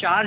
4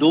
2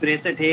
63A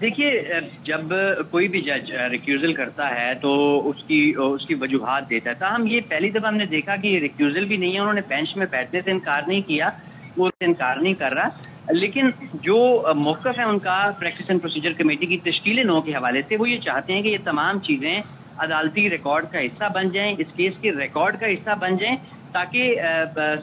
دیکھیے جب کوئی بھی جج ریکیوزل کرتا ہے تو اس کی وجوہات دیتا ہے. تاہم یہ پہلی دفعہ ہم نے دیکھا کہ یہ ریکیوزل بھی نہیں ہے, انہوں نے بینچ میں بیٹھنے سے انکار نہیں کیا, وہ انکار نہیں کر رہا. لیکن جو موقف ہے ان کا پریکٹس اینڈ پروسیجر کمیٹی کی تشکیل 9 کے حوالے سے, وہ یہ چاہتے ہیں کہ یہ تمام چیزیں عدالتی ریکارڈ کا حصہ بن جائیں, اس کیس کے ریکارڈ کا حصہ بن جائیں, تاکہ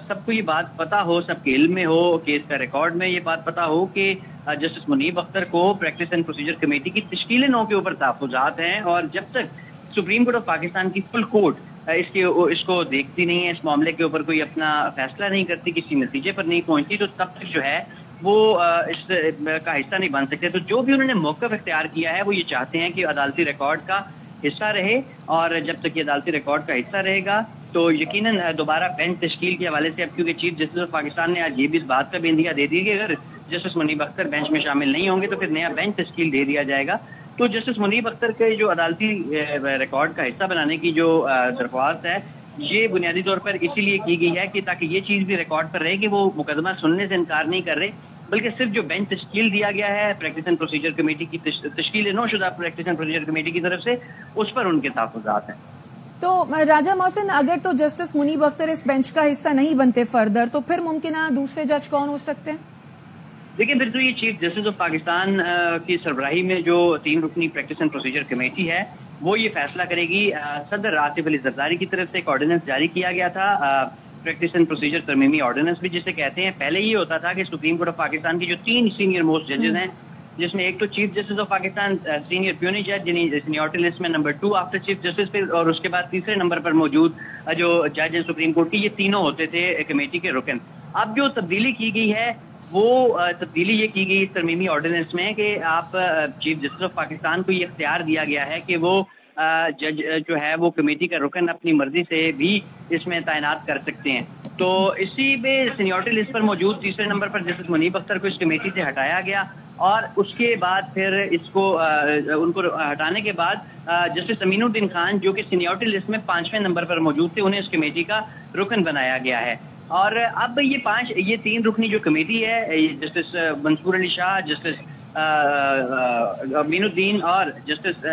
سب کو یہ بات پتا ہو, سب کے علم میں ہو, کیس کا ریکارڈ میں یہ بات پتا ہو کہ جسٹس منیب اختر کو پریکٹس اینڈ پروسیجر کمیٹی کی تشکیل 9 کے اوپر تحفظات ہیں. اور جب تک سپریم کورٹ آف پاکستان کی فل کورٹ اس کو دیکھتی نہیں ہے, اس معاملے کے اوپر کوئی اپنا فیصلہ نہیں کرتی, کسی نتیجے پر نہیں پہنچتی, تو تب تک جو ہے وہ اس کا حصہ نہیں بن سکتے. تو جو بھی انہوں نے موقف اختیار کیا ہے وہ یہ چاہتے ہیں کہ عدالتی ریکارڈ کا حصہ رہے, اور جب تک یہ عدالتی ریکارڈ کا حصہ رہے گا تو یقیناً دوبارہ بینچ تشکیل کے حوالے سے, اب کیونکہ چیف جسٹس آف پاکستان نے آج یہ بھی اس بات کا بھی اندیا دے دی کہ اگر جسٹس منیب اختر بینچ میں شامل نہیں ہوں گے تو پھر نیا بینچ تشکیل دے دیا جائے گا. تو جسٹس منیب اختر کے جو عدالتی ریکارڈ کا حصہ بنانے کی جو درخواست ہے, یہ بنیادی طور پر اسی لیے کی گئی ہے کہ تاکہ یہ چیز بھی ریکارڈ پر رہے کہ وہ مقدمہ سننے سے انکار نہیں کر رہے, بلکہ صرف جو بینچ تشکیل دیا گیا ہے پریکٹس اینڈ پروسیجر کمیٹی کی تشکیل 9 شدہ پریکٹس اینڈ پروسیجر کمیٹی کی طرف سے, اس پر ان کے تحفظات ہیں. تو راجہ محسن, اگر تو جسٹس منیب اختر اس بینچ کا حصہ نہیں بنتے فردر, تو پھر ممکنہ دوسرے جج کون ہو سکتے ہیں؟ دیکھیں پھر تو یہ چیف جسٹس آف پاکستان کی سربراہی میں جو 3 رکنی پریکٹس اینڈ پروسیجر کمیٹی ہے وہ یہ فیصلہ کرے گی. صدر آصف علی زرداری کی طرف سے ایک آرڈیننس جاری کیا گیا تھا, پریکٹس اینڈ پروسیجر ترمیمی آرڈیننس بھی جسے کہتے ہیں. پہلے یہ ہوتا تھا کہ سپریم کورٹ آف پاکستان کی جو 3 سینئر موسٹ ججز ہیں, جس میں ایک تو chief justice of Pakistan senior puisne جج یعنی سینیورٹی لسٹ میں نمبر 2 آفٹر چیف جسٹس پہ, اور اس کے بعد تیسرے نمبر پر موجود جو جج ہیں سپریم کورٹ کی, یہ تینوں ہوتے تھے کمیٹی کے رکن. اب جو تبدیلی کی گئی ہے وہ تبدیلی یہ کی گئی ترمیمی آرڈیننس میں کہ آپ چیف جسٹس آف پاکستان کو یہ اختیار دیا گیا ہے کہ وہ جج جو ہے وہ کمیٹی کا رکن اپنی مرضی سے بھی اس میں تعینات کر سکتے ہیں. تو اسی میں سینیورٹی لسٹ پر موجود تیسرے نمبر پر جسٹس منیب اختر کو اس کمیٹی سے ہٹایا گیا, اور اس کے بعد پھر اس کو ان کو ہٹانے کے بعد جسٹس امین الدین خان جو کہ سینیورٹی لسٹ میں 5ویں نمبر پر موجود تھے, انہیں اس کمیٹی کا رکن بنایا گیا ہے. اور اب یہ 3 رکنی جو کمیٹی ہے, جسٹس منصور علی شاہ, جسٹس امین الدین اور جسٹس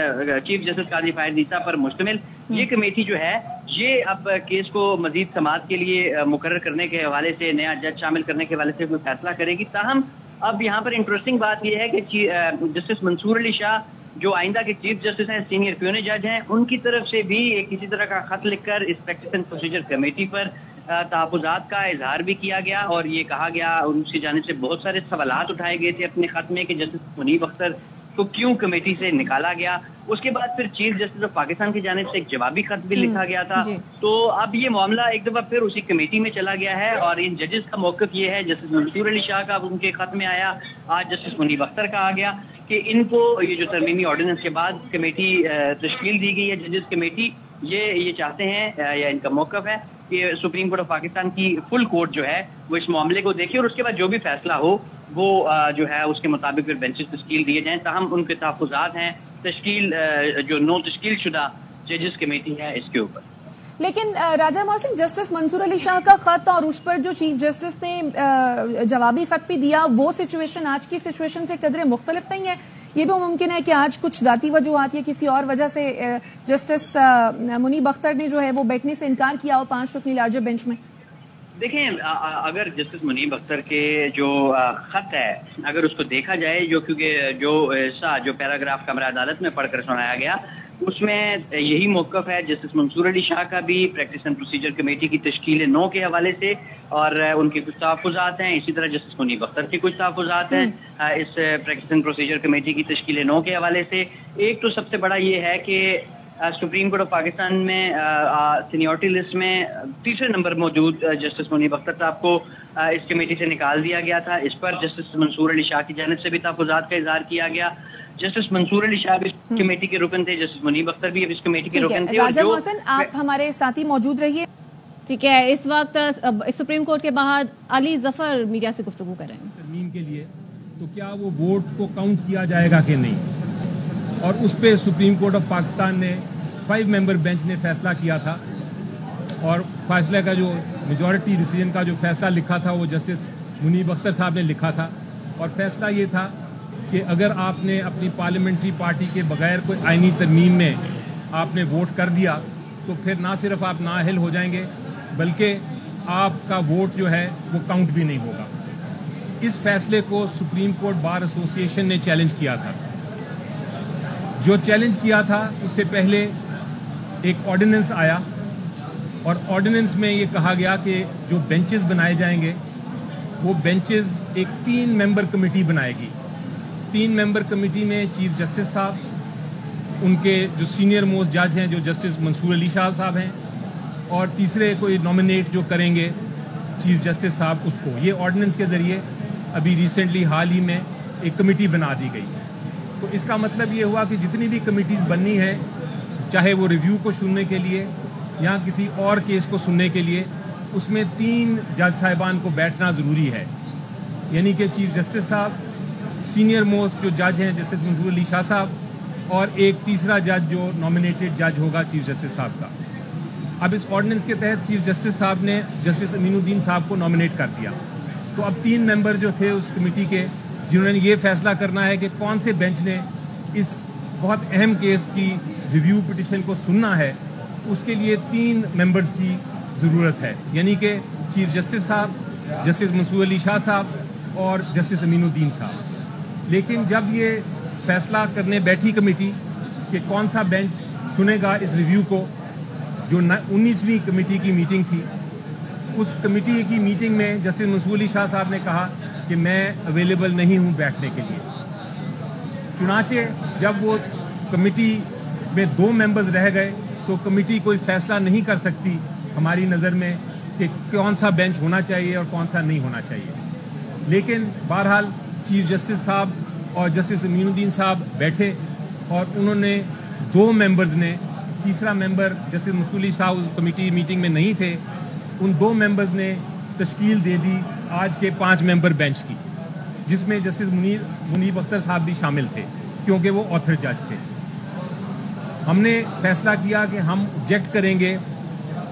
چیف جسٹس قاضی فائز عیسیٰ پر مشتمل یہ کمیٹی جو ہے یہ اب کیس کو مزید سماعت کے لیے مقرر کرنے کے حوالے سے, نیا جج شامل کرنے کے حوالے سے کوئی فیصلہ کرے گی. تاہم اب یہاں پر انٹرسٹنگ بات یہ ہے کہ جسٹس منصور علی شاہ جو آئندہ کے چیف جسٹس ہیں, سینئر پیونی جج ہیں, ان کی طرف سے بھی کسی طرح کا خط لکھ کر اس پریکٹس اینڈ پروسیجر کمیٹی پر تحفظات کا اظہار بھی کیا گیا, اور یہ کہا گیا, ان کی جانب سے بہت سارے سوالات اٹھائے گئے تھے اپنے خط میں کہ جسٹس منیب اختر کو کیوں کمیٹی سے نکالا گیا. اس کے بعد پھر چیف جسٹس آف پاکستان کی جانب سے ایک جوابی خط بھی لکھا گیا تھا. تو اب یہ معاملہ ایک دفعہ پھر اسی کمیٹی میں چلا گیا ہے, اور ان ججز کا موقف یہ ہے, جسٹس منصور علی شاہ کا ان کے خط میں آیا, آج جسٹس منیب اختر کا آ گیا کہ ان کو یہ جو ترمیمی آرڈیننس کے بعد کمیٹی تشکیل دی گئی ہے ججز کمیٹی, یہ چاہتے ہیں یا ان کا موقف ہے کہ سپریم کورٹ آف پاکستان کی فل کورٹ جو ہے وہ اس معاملے کو دیکھے, اور اس کے بعد جو بھی فیصلہ ہو وہ جو ہے اس کے مطابق پھر بینچز تشکیل دیے جائیں. تاہم ان کے تحفظات ہیں تشکیل جو 9 تشکیل شدہ ججز کمیٹی ہے اس کے اوپر. لیکن راجہ محسن, جسٹس منصور علی شاہ کا خط اور اس پر جو چیف جسٹس نے جوابی خط بھی دیا, وہ سچویشن آج کی سچویشن سے قدرے مختلف نہیں ہے. یہ بھی ممکن ہے کہ آج کچھ ذاتی وجوہات یا کسی اور وجہ سے جسٹس منیب اختر نے جو ہے وہ بیٹھنے سے انکار کیا ہو 5 رکنی لارجر بینچ میں. دیکھیں اگر جسٹس منیب اختر کے جو خط ہے اگر اس کو دیکھا جائے, کیونکہ جو پیراگراف کمرہ عدالت میں پڑھ کر سنایا گیا اس میں یہی موقف ہے جسٹس منصور علی شاہ کا بھی پریکٹس اینڈ پروسیجر کمیٹی کی تشکیل 9 کے حوالے سے, اور ان کے کچھ تحفظات ہیں. اسی طرح جسٹس منیب اختر کے کچھ تحفظات ہیں اس پریکٹس اینڈ پروسیجر کمیٹی کی تشکیل 9 کے حوالے سے. ایک تو سب سے بڑا یہ ہے کہ سپریم کورٹ آف پاکستان میں سینیورٹی لسٹ میں تیسرے نمبر موجود جسٹس منیب اختر صاحب کو اس کمیٹی سے نکال دیا گیا تھا. اس پر جسٹس منصور علی شاہ کی جانب سے بھی تحفظات کا اظہار کیا گیا. جسٹس منصور علی شاہ بھی اس کمیٹی کے رکن تھے, جسٹس منیب اختر بھی اب اس کمیٹی کے رکن تھے. راجہ محسن, آپ ہمارے ساتھی موجود رہیے. ٹھیک ہے, اس وقت سپریم کورٹ کے باہر علی ظفر میڈیا سے گفتگو کر رہے ہیں. ترمیم کے لیے تو کیا وہ ووٹ کو کاؤنٹ کیا جائے گا کہ نہیں, اور اس پہ سپریم کورٹ آف پاکستان نے 5 ممبر بینچ نے فیصلہ کیا تھا, اور فیصلے کا جو میجورٹی ڈیسیجن کا جو فیصلہ لکھا تھا وہ جسٹس منیب اختر صاحب نے لکھا تھا, اور فیصلہ یہ تھا کہ اگر آپ نے اپنی پارلیمنٹری پارٹی کے بغیر کوئی آئینی ترمیم میں آپ نے ووٹ کر دیا تو پھر نہ صرف آپ نااہل ہو جائیں گے بلکہ آپ کا ووٹ جو ہے وہ کاؤنٹ بھی نہیں ہوگا. اس فیصلے کو سپریم کورٹ بار ایسوسی ایشن نے چیلنج کیا تھا. جو چیلنج کیا تھا اس سے پہلے ایک آرڈیننس آیا اور آرڈیننس میں یہ کہا گیا کہ جو بینچز بنائے جائیں گے وہ بینچز ایک 3 ممبر کمیٹی بنائے گی. 3 ممبر کمیٹی میں چیف جسٹس صاحب, ان کے جو سینئر موسٹ جج ہیں جو جسٹس منصور علی شاہ صاحب ہیں, اور تیسرے کوئی نامنیٹ جو کریں گے چیف جسٹس صاحب اس کو. یہ آرڈیننس کے ذریعے ابھی ریسنٹلی حال ہی میں ایک کمیٹی بنا دی گئی. تو اس کا مطلب یہ ہوا کہ جتنی بھی کمیٹیز بننی ہے, چاہے وہ ریویو کو سننے کے لیے یا کسی اور کیس کو سننے کے لیے, اس میں 3 جج صاحبان کو بیٹھنا ضروری ہے. یعنی کہ چیف جسٹس صاحب, سینئر موسٹ جو جج ہیں جسٹس منصور علی شاہ صاحب, اور ایک تیسرا جج جو نامنیٹڈ جج ہوگا چیف جسٹس صاحب کا. اب اس آرڈیننس کے تحت چیف جسٹس صاحب نے جسٹس امین الدین صاحب کو نامنیٹ کر دیا. تو اب 3 ممبر جو تھے اس کمیٹی کے, جنہوں نے یہ فیصلہ کرنا ہے کہ کون سے بینچ نے اس بہت اہم کیس کی ریویو پٹیشن کو سننا ہے, اس کے لیے 3 ممبرز کی ضرورت ہے. یعنی کہ چیف جسٹس صاحب, جسٹس منصور علی شاہ صاحب اور جسٹس امین الدین صاحب. لیکن جب یہ فیصلہ کرنے بیٹھی کمیٹی کہ کون سا بینچ سنے گا اس ریویو کو, جو 19ویں کمیٹی کی میٹنگ تھی, اس کمیٹی کی میٹنگ میں جسٹس منصور علی شاہ صاحب نے کہا کہ میں اویلیبل نہیں ہوں بیٹھنے کے لیے. چنانچہ جب وہ کمیٹی میں 2 ممبرز رہ گئے تو کمیٹی کوئی فیصلہ نہیں کر سکتی ہماری نظر میں کہ کون سا بینچ ہونا چاہیے اور کون سا نہیں ہونا چاہیے. لیکن بہرحال چیف جسٹس صاحب اور جسٹس امین الدین صاحب بیٹھے اور انہوں نے 2 ممبرز نے, تیسرا ممبر جسٹس منصور علی صاحب کمیٹی میٹنگ میں نہیں تھے, ان 2 ممبرز نے تشکیل دے دی آج کے 5 ممبر بینچ کی, جس میں جسٹس منیب اختر صاحب بھی شامل تھے کیونکہ وہ آتھر جج تھے. ہم نے فیصلہ کیا کہ ہم آبجیکٹ کریں گے,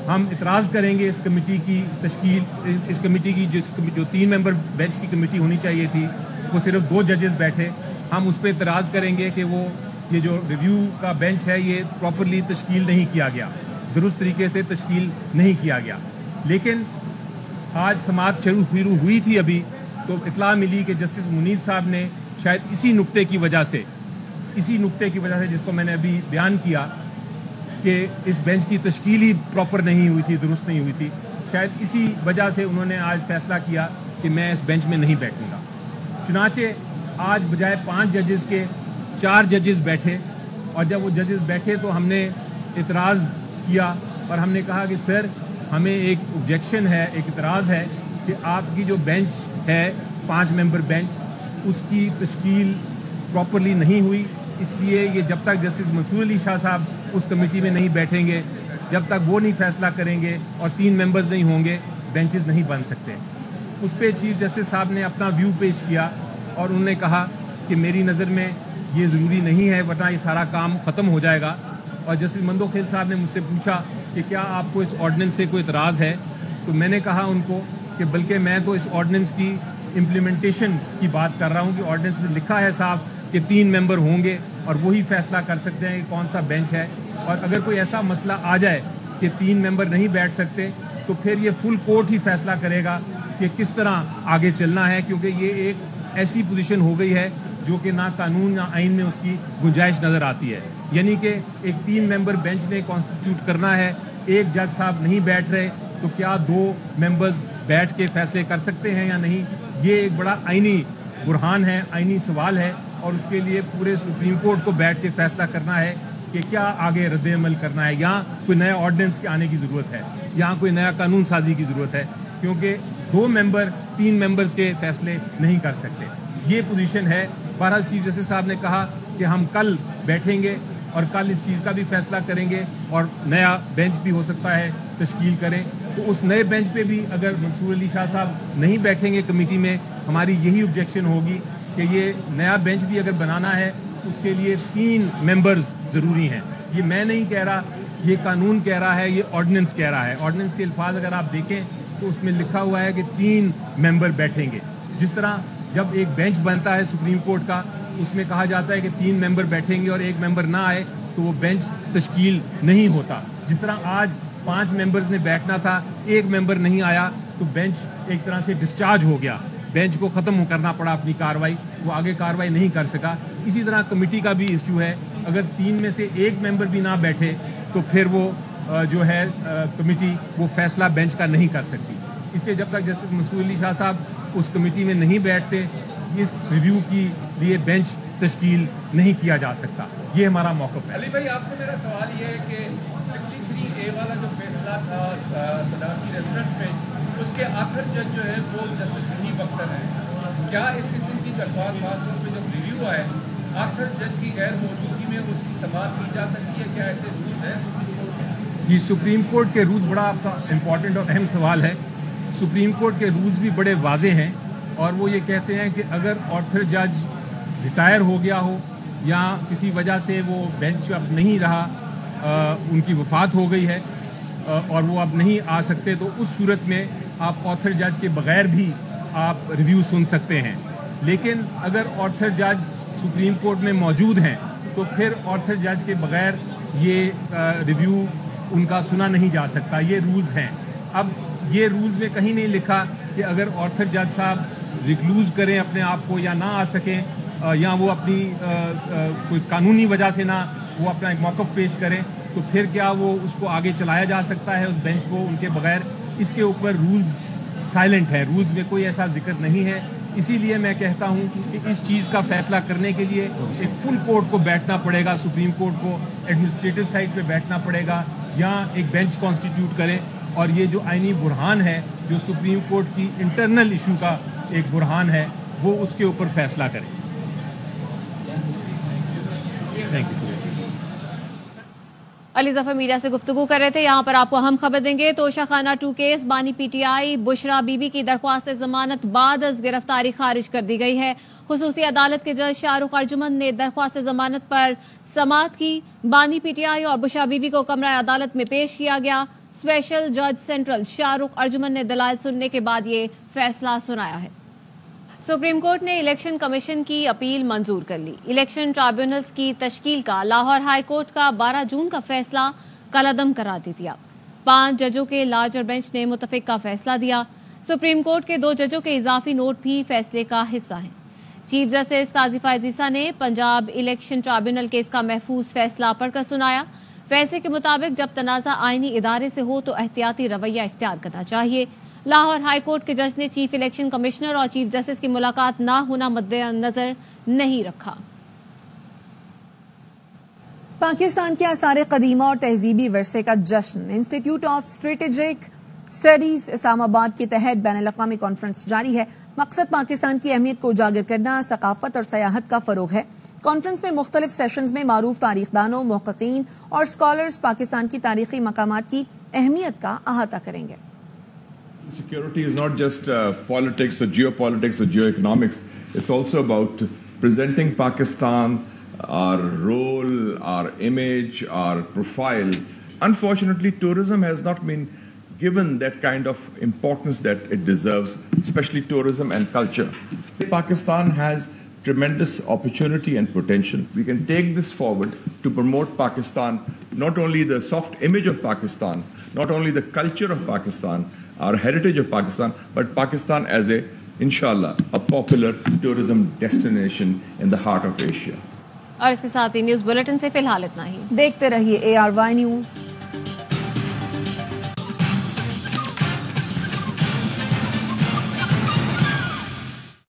ہم اعتراض کریں گے اس کمیٹی کی تشکیل, اس کمیٹی کی جو 3 ممبر بینچ کی کمیٹی ہونی چاہیے تھی وہ صرف 2 ججز بیٹھے. ہم اس پہ اعتراض کریں گے کہ وہ یہ جو ریویو کا بینچ ہے یہ پراپرلی تشکیل نہیں کیا گیا, درست طریقے سے تشکیل نہیں کیا گیا. لیکن آج سماعت شروع ہوئی تھی ابھی تو اطلاع ملی کہ جسٹس منیب صاحب نے شاید اسی نقطے کی وجہ سے جس کو میں نے ابھی بیان کیا کہ اس بینچ کی تشکیل ہی پراپر نہیں ہوئی تھی, درست نہیں ہوئی تھی, شاید اسی وجہ سے انہوں نے آج فیصلہ کیا کہ میں اس بینچ میں نہیں بیٹھوں گا. چنانچہ آج بجائے 5 ججز کے 4 ججز بیٹھے, اور جب وہ ججز بیٹھے تو ہم نے اعتراض کیا اور ہم نے کہا کہ سر ہمیں ایک آبجیکشن ہے, ایک اعتراض ہے کہ آپ کی جو بینچ ہے 5 ممبر بینچ, اس کی تشکیل پراپرلی نہیں ہوئی. اس لیے یہ جب تک جسٹس منصور علی شاہ صاحب اس کمیٹی میں نہیں بیٹھیں گے, جب تک وہ نہیں فیصلہ کریں گے اور 3 ممبرز نہیں ہوں گے, بینچز نہیں بن سکتے. اس پہ چیف جسٹس صاحب نے اپنا ویو پیش کیا اور انہوں نے کہا کہ میری نظر میں یہ ضروری نہیں ہے ورنہ یہ سارا کام ختم ہو جائے گا. اور جسٹس مندوخیل صاحب نے مجھ سے پوچھا کہ کیا آپ کو اس آرڈیننس سے کوئی اعتراض ہے, تو میں نے کہا ان کو کہ بلکہ میں تو اس آرڈیننس کی امپلیمنٹیشن کی بات کر رہا ہوں کہ آرڈیننس میں لکھا ہے صاحب کہ 3 ممبر ہوں گے اور وہی فیصلہ کر سکتے ہیں کہ کون سا بینچ ہے. اور اگر کوئی ایسا مسئلہ آ جائے کہ 3 ممبر نہیں بیٹھ سکتے تو پھر یہ فل کورٹ ہی فیصلہ کرے گا کہ کس طرح آگے چلنا ہے, کیونکہ یہ ایک ایسی پوزیشن ہو گئی ہے جو کہ نہ قانون نہ آئین میں اس کی گنجائش نظر آتی ہے. یعنی کہ ایک 3 ممبر بینچ نے کانسٹیٹیوٹ کرنا ہے, ایک جج صاحب نہیں بیٹھ رہے تو کیا 2 ممبرز بیٹھ کے فیصلے کر سکتے ہیں یا نہیں. یہ ایک بڑا آئینی برہان ہے, آئینی سوال ہے, اور اس کے لیے پورے سپریم کورٹ کو بیٹھ کے فیصلہ کرنا ہے کہ کیا آگے رد عمل کرنا ہے, یا کوئی نیا آرڈیننس کے آنے کی ضرورت ہے, یہاں کوئی نیا قانون سازی کی ضرورت ہے, کیونکہ 2 ممبر 3 ممبرز کے فیصلے نہیں کر سکتے. یہ پوزیشن ہے. بہرحال چیف جسٹس صاحب نے کہا کہ ہم کل بیٹھیں گے اور کل اس چیز کا بھی فیصلہ کریں گے اور نیا بینچ بھی ہو سکتا ہے تشکیل کریں. تو اس نئے بینچ پہ بھی اگر منصور علی شاہ صاحب نہیں بیٹھیں گے کمیٹی میں, ہماری یہی آبجیکشن ہوگی کہ یہ نیا بینچ بھی اگر بنانا ہے اس کے لیے 3 ممبرز ضروری ہیں. یہ میں نہیں کہہ رہا, یہ قانون کہہ رہا ہے, یہ آرڈیننس کہہ رہا ہے. آرڈیننس کے الفاظ اگر آپ دیکھیں تو اس میں لکھا ہوا ہے کہ 3 ممبر بیٹھیں گے. جس طرح جب ایک بینچ بنتا ہے سپریم کورٹ کا اس میں کہا جاتا ہے کہ 3 ممبر بیٹھیں گے اور 1 ممبر نہ آئے تو وہ بینچ تشکیل نہیں ہوتا. جس طرح آج 5 ممبرز نے بیٹھنا تھا, 1 ممبر نہیں آیا تو بینچ ایک طرح سے ڈسچارج ہو گیا, بینچ کو ختم کرنا پڑا اپنی کاروائی, وہ آگے کاروائی نہیں کر سکا. اسی طرح کمیٹی کا بھی ایشو ہے, اگر 3 میں سے 1 ممبر بھی نہ بیٹھے تو پھر وہ جو ہے کمیٹی وہ فیصلہ بینچ کا نہیں کر سکتی. اس لیے جب تک جسٹس منصور علی شاہ صاحب اس کمیٹی میں نہیں بیٹھتے اس ریویو کی لیے بینچ تشکیل نہیں کیا جا سکتا. یہ ہمارا موقف ہے. علی بھائی, آپ سے میرا سوال یہ ہے کہ 63A والا جو فیصلہ تھا صدارتی ریزیڈنس میں, اس کے آخر جج جو ہے وہ جسٹس منیب اختر ہے. کیا اس قسم کی درخواست خاص طور پہ جب ریویو آئے آخر جج کی غیر موجودگی میں اس کی سماعت کی جا سکتی ہے؟ کیا ایسے رولز ہیں سپریم کورٹ کے؟ جی, سپریم کورٹ کے رولز بڑا آپ کا امپورٹنٹ اور اہم سوال ہے. سپریم کورٹ کے رولز بھی بڑے واضح ہیں اور وہ یہ کہتے ہیں کہ اگر آتھر جج ریٹائر ہو گیا ہو یا کسی وجہ سے وہ بینچ اب نہیں رہا, ان کی وفات ہو گئی ہے اور وہ اب نہیں آ سکتے, تو اس صورت میں آپ آتھر جج کے بغیر بھی آپ ریویو سن سکتے ہیں. لیکن اگر آتھر جج سپریم کورٹ میں موجود ہیں تو پھر آتھر جج کے بغیر یہ ریویو ان کا سنا نہیں جا سکتا. یہ رولز ہیں. اب یہ رولز میں کہیں نہیں لکھا کہ اگر آتھر جج صاحب ریکلوز کریں اپنے آپ کو یا نہ آ سکیں یا وہ اپنی کوئی قانونی وجہ سے نہ وہ اپنا ایک موقف پیش کریں تو پھر کیا وہ اس کو آگے چلایا جا سکتا ہے اس بینچ کو ان کے بغیر. اس کے اوپر رولز سائلنٹ ہے, رولز میں کوئی ایسا ذکر نہیں ہے. اسی لیے میں کہتا ہوں کہ اس چیز کا فیصلہ کرنے کے لیے ایک فل کورٹ کو بیٹھنا پڑے گا, سپریم کورٹ کو ایڈمنسٹریٹو سائٹ پہ بیٹھنا پڑے گا یا ایک بینچ کانسٹیٹیوٹ کریں. اور یہ جو آئینی برہان ہے جو سپریم کورٹ کی انٹرنل ایشو کا ایک برہان ہے وہ اس کے اوپر فیصلہ کریں. Thank you. Ali Zafar media سے گفتگو کر رہے تھے. یہاں پر آپ کو اہم خبر دیں گے. توشہ خانہ 2 کیس بانی PTI بشرا بی بی کی درخواست ضمانت بعد از گرفتاری خارج کر دی گئی ہے. خصوصی عدالت کے جج شاہ رخ ارجمند نے درخواست ضمانت پر سماعت کی. بانی PTI اور بشرا بی بی کو کمرہ عدالت میں پیش کیا گیا. اسپیشل جج سینٹرل شاہ رخ ارجمند نے دلائل سننے کے بعد یہ فیصلہ سنایا ہے. سپریم کورٹ نے الیکشن کمیشن کی اپیل منظور کر لی. الیکشن ٹرائبیونلز کی تشکیل کا لاہور ہائی کورٹ کا 12 جون کا فیصلہ کالعدم قرار دے دیا. 5 ججوں کے لارجر بینچ نے متفق کا فیصلہ دیا. سپریم کورٹ کے 2 ججوں کے اضافی نوٹ بھی فیصلے کا حصہ ہیں. چیف جسٹس قاضی فائز عیسیٰ نے پنجاب الیکشن ٹرائبیونل کیس کا محفوظ فیصلہ پڑھ کر سنایا. فیصلے کے مطابق جب تنازع آئینی ادارے سے ہو تو احتیاطی رویہ اختیار کرنا چاہیے. لاہور ہائی کورٹ کے جج نے چیف الیکشن کمشنر اور چیف جسٹس کی ملاقات نہ ہونا مد نظر نہیں رکھا. پاکستان کے آثار قدیمہ اور تہذیبی ورثے کا جشن انسٹیٹیوٹ آف اسٹریٹجک اسٹڈیز اسلام آباد کے تحت بین الاقوامی کانفرنس جاری ہے. مقصد پاکستان کی اہمیت کو اجاگر کرنا، ثقافت اور سیاحت کا فروغ ہے. کانفرنس میں مختلف سیشنز میں معروف تاریخ دانوں، محققین اور اسکالرز پاکستان کی تاریخی مقامات کی اہمیت کا احاطہ کریں گے. Security is not just politics or geopolitics or geoeconomics. It's also about presenting Pakistan, our role, our image, our profile. Unfortunately, tourism has not been given that kind of importance that it deserves, especially tourism and culture. Pakistan has tremendous opportunity and potential. We can take this forward to promote Pakistan, not only the soft image of Pakistan, not only the culture of Pakistan, our heritage of Pakistan, but Pakistan as inshallah, a popular tourism destination in the heart of Asia. اور اس کے ساتھ ہی news bulletin سے فی الحال اتنا ہی. دیکھتے رہیے ARY news.